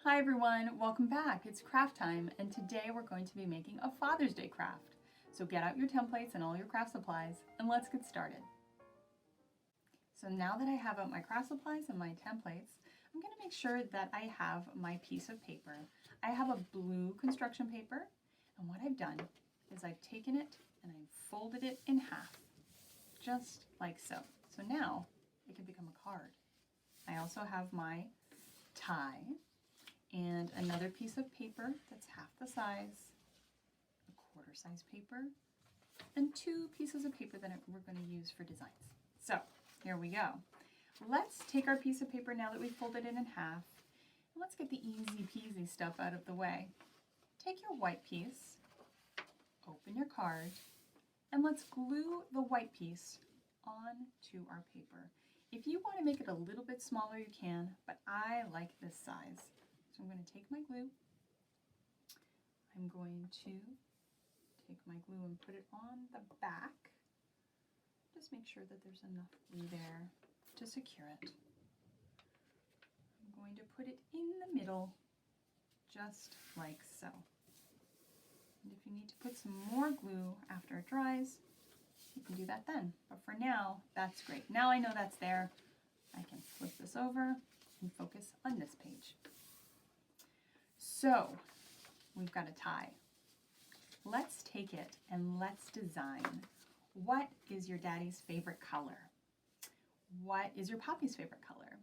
Hi everyone, welcome back. It's craft time and today we're going to be making a Father's Day craft. So get out your templates and all your craft supplies and let's get started. So now that I have out my craft supplies and my templates, I'm going to make sure that I have my piece of paper. I have a blue construction paper, and what I've done is I've taken it and I've folded it in half, just like so. So now it can become a card. I also have my tie and another piece of paper that's half the size, a quarter size paper, and two pieces of paper that we're going to use for designs. So here we go. Let's take our piece of paper now that we've folded it in half, and let's get the easy peasy stuff out of the way. Take your white piece, open your card, and let's glue the white piece onto our paper. If you want to make it a little bit smaller, you can, but I like this size. So I'm going to take my glue. I'm going to take my glue and put it on the back. Just make sure that there's enough glue there to secure it. I'm going to put it in the middle, just like so. And if you need to put some more glue after it dries, you can do that then. But for now, that's great. Now I know that's there. I can flip this over and focus on this page. So we've got a tie. Let's take it and let's design. What is your daddy's favorite color? What is your poppy's favorite color?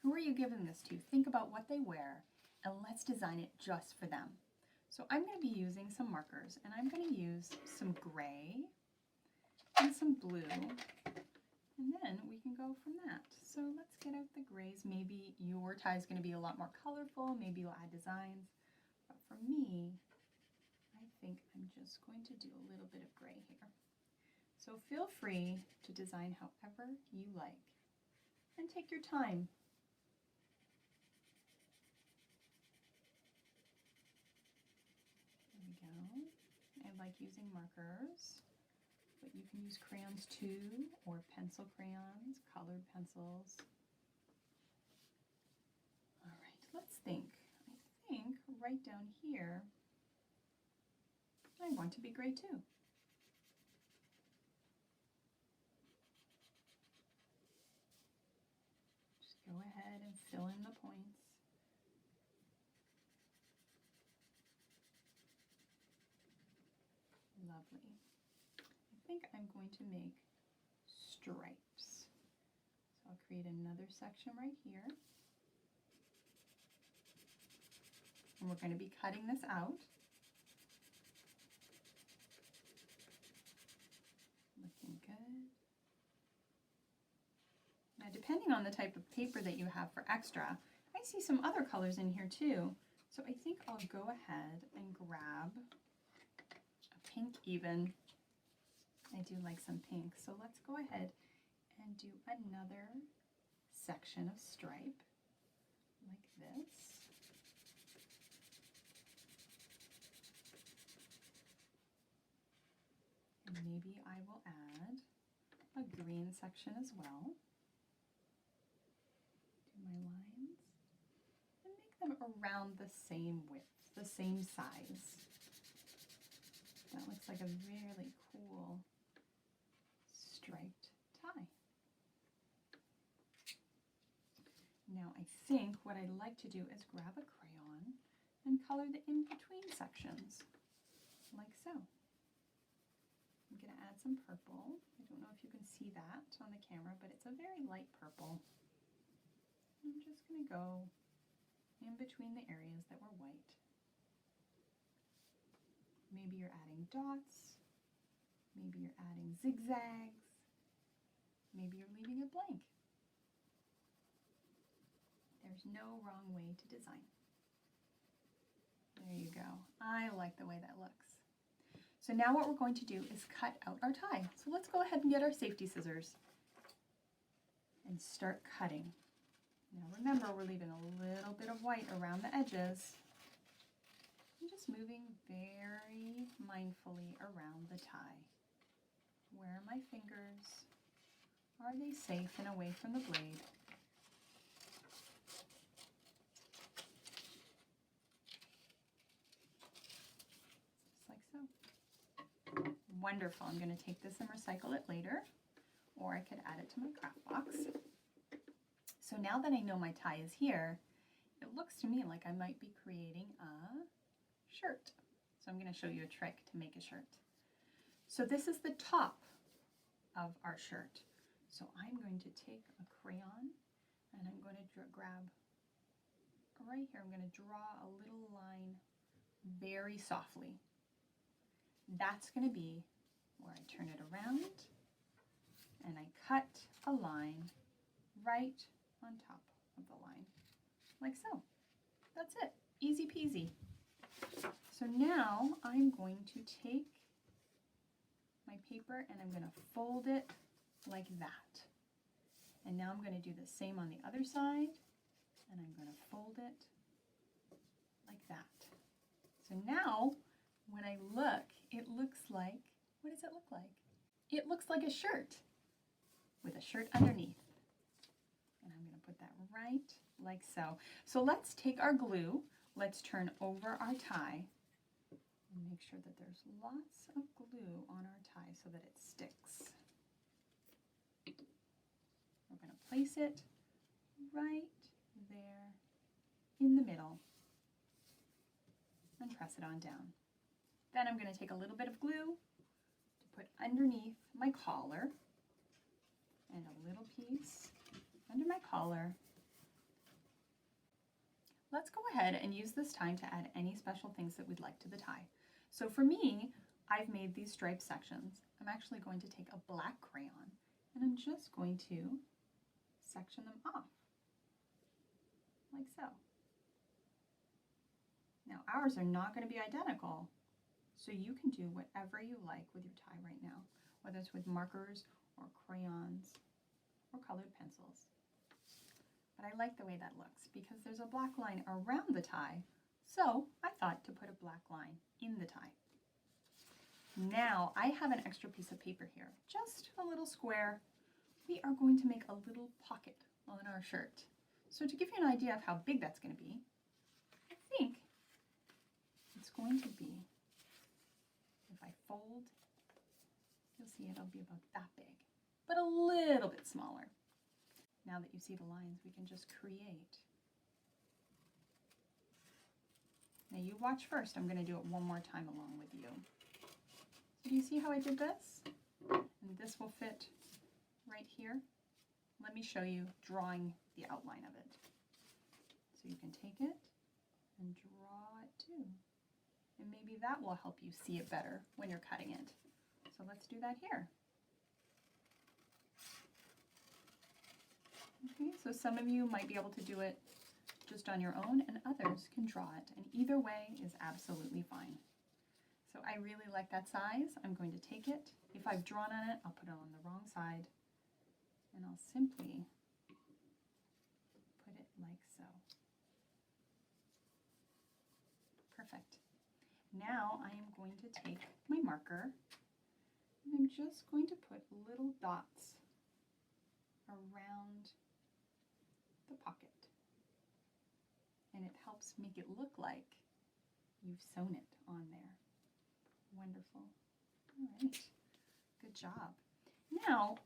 Who are you giving this to? Think about what they wear and let's design it just for them. So I'm going to be using some markers and I'm going to use some gray and some blue, and then we can go from that. So let's get out the grays. Maybe your tie is going to be a lot more colorful, maybe you'll add designs, but for me, I think I'm just going to do a little bit of gray here. So feel free to design however you like and take your time. There we go. I like using markers, but you can use crayons too, or pencil crayons, colored pencils. All right, let's think. I think right down here, I want to be gray too. Just go ahead and fill in the points. Lovely. I think I'm going to make stripes. So I'll create another section right here. And we're going to be cutting this out. Looking good. Now depending on the type of paper that you have for extra, I see some other colors in here too. So I think I'll go ahead and grab a pink even. I do like some pink. So let's go ahead and do another section of stripe like this. And maybe I will add a green section as well. Do my lines and make them around the same width, the same size. That looks like a really cool striped tie. Now I think what I'd like to do is grab a crayon and color the in-between sections, like so. I'm going to add some purple. I don't know if you can see that on the camera, but it's a very light purple. I'm just going to go in between the areas that were white. Maybe you're adding dots, maybe you're adding zigzags, maybe you're leaving it blank. There's no wrong way to design. There you go. I like the way that looks. So now what we're going to do is cut out our tie. So let's go ahead and get our safety scissors and start cutting. Now remember, we're leaving a little bit of white around the edges. I'm just moving very mindfully around the tie. Where are my fingers? Are they safe and away from the blade? Wonderful. I'm going to take this and recycle it later, or I could add it to my craft box. So now that I know my tie is here, it looks to me like I might be creating a shirt. So I'm going to show you a trick to make a shirt. So this is the top of our shirt. So I'm going to take a crayon and I'm going to grab right here, I'm going to draw a little line very softly. That's going to be where I turn it around and I cut a line right on top of the line, like so. That's it, easy peasy. So now I'm going to take my paper and I'm going to fold it like that. And now I'm going to do the same on the other side, and I'm going to fold it like that. So now when I look, it looks like, what does it look like? It looks like a shirt with a shirt underneath. And I'm going to put that right like so. So let's take our glue, let's turn over our tie and make sure that there's lots of glue on our tie so that it sticks. We're going to place it right there in the middle and press it on down. Then I'm going to take a little bit of glue to put underneath my collar and a little piece under my collar. Let's go ahead and use this time to add any special things that we'd like to the tie. So for me, I've made these striped sections. I'm actually going to take a black crayon and I'm just going to section them off, like so. Now ours are not going to be identical, so you can do whatever you like with your tie right now, whether it's with markers or crayons or colored pencils. But I like the way that looks because there's a black line around the tie, so I thought to put a black line in the tie. Now I have an extra piece of paper here, just a little square. We are going to make a little pocket on our shirt. So to give you an idea of how big that's going to be, I think it's going to be, if I fold, you'll see it'll be about that big, but a little bit smaller. Now that you see the lines, we can just create. Now you watch first. I'm going to do it one more time along with you. So do you see how I did this? And this will fit right here. Let me show you drawing the outline of it. So you can take it and draw it too. And maybe that will help you see it better when you're cutting it. So let's do that here. Okay, so some of you might be able to do it just on your own and others can draw it. And either way is absolutely fine. So I really like that size. I'm going to take it. If I've drawn on it, I'll put it on the wrong side. And I'll simply put it like so. Perfect. Now I am going to take my marker and I'm just going to put little dots around the pocket. And it helps make it look like you've sewn it on there. Wonderful. All right. Good job. Now,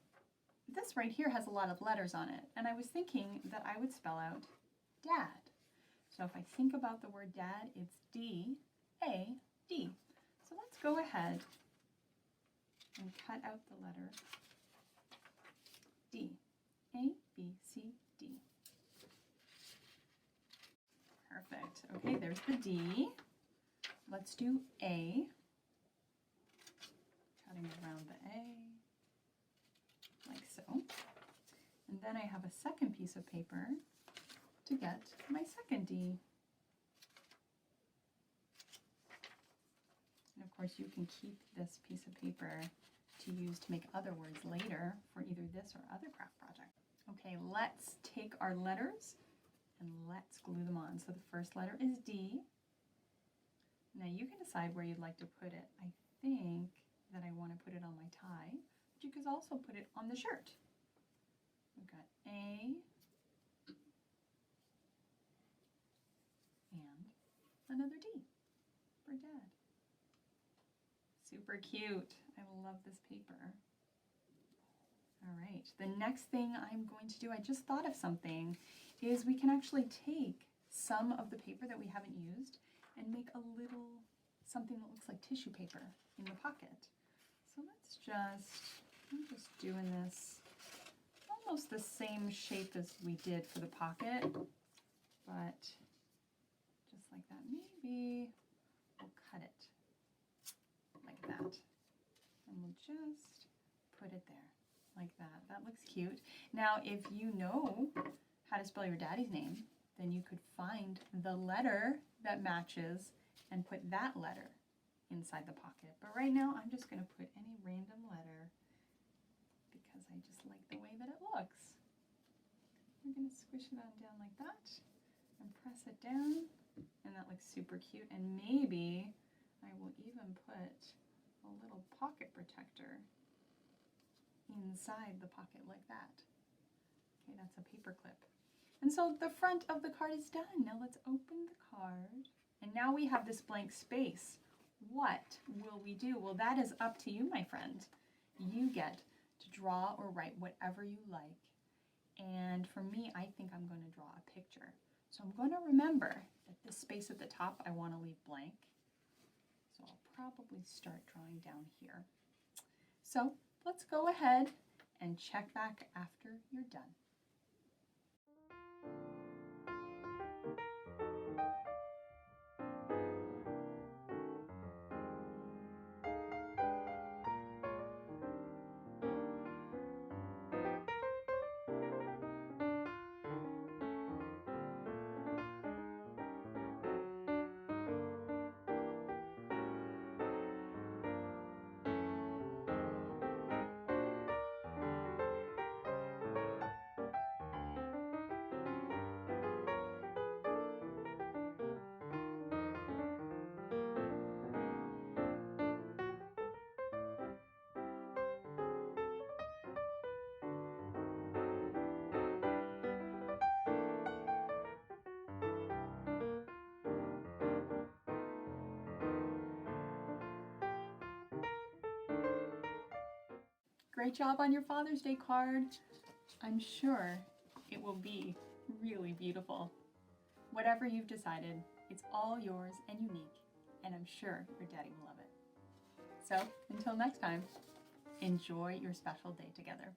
this right here has a lot of letters on it, and I was thinking that I would spell out dad. So if I think about the word dad, it's D-A-D. So let's go ahead and cut out the letter D. A-B-C-D. Perfect. Okay, there's the D. Let's do A. Cutting around the A, like so. And then I have a second piece of paper to get my second D. And of course you can keep this piece of paper to use to make other words later for either this or other craft project. Okay, let's take our letters and let's glue them on. So the first letter is D. Now you can decide where you'd like to put it. I think that I want to put it on my tie, but you could also put it on the shirt. We've got A and another D for dad. Super cute. I love this paper. All right, the next thing I'm going to do, I just thought of something, is we can actually take some of the paper that we haven't used and make a little something that looks like tissue paper in the pocket. So I'm just doing this almost the same shape as we did for the pocket, but just like that. Maybe we'll cut it like that, and we'll just put it there like that. That looks cute. Now, if you know how to spell your daddy's name, then you could find the letter that matches and put that letter inside the pocket. But right now, I'm just going to put any random letter because I just like the way that it looks. We're going to squish it on down like that and press it down, and that looks super cute. And maybe I will even put a little pocket protector inside the pocket like that. Okay, that's a paper clip. And so the front of the card is done. Now let's open the card. And now we have this blank space. What will we do? Well, that is up to you, my friend. You get to draw or write whatever you like. And for me, I think I'm going to draw a picture. So I'm going to remember that this space at the top, I want to leave blank. So I'll probably start drawing down here. So let's go ahead and check back after you're done. Great job on your Father's Day card. I'm sure it will be really beautiful. Whatever you've decided, it's all yours and unique, and I'm sure your daddy will love it. So until next time, enjoy your special day together.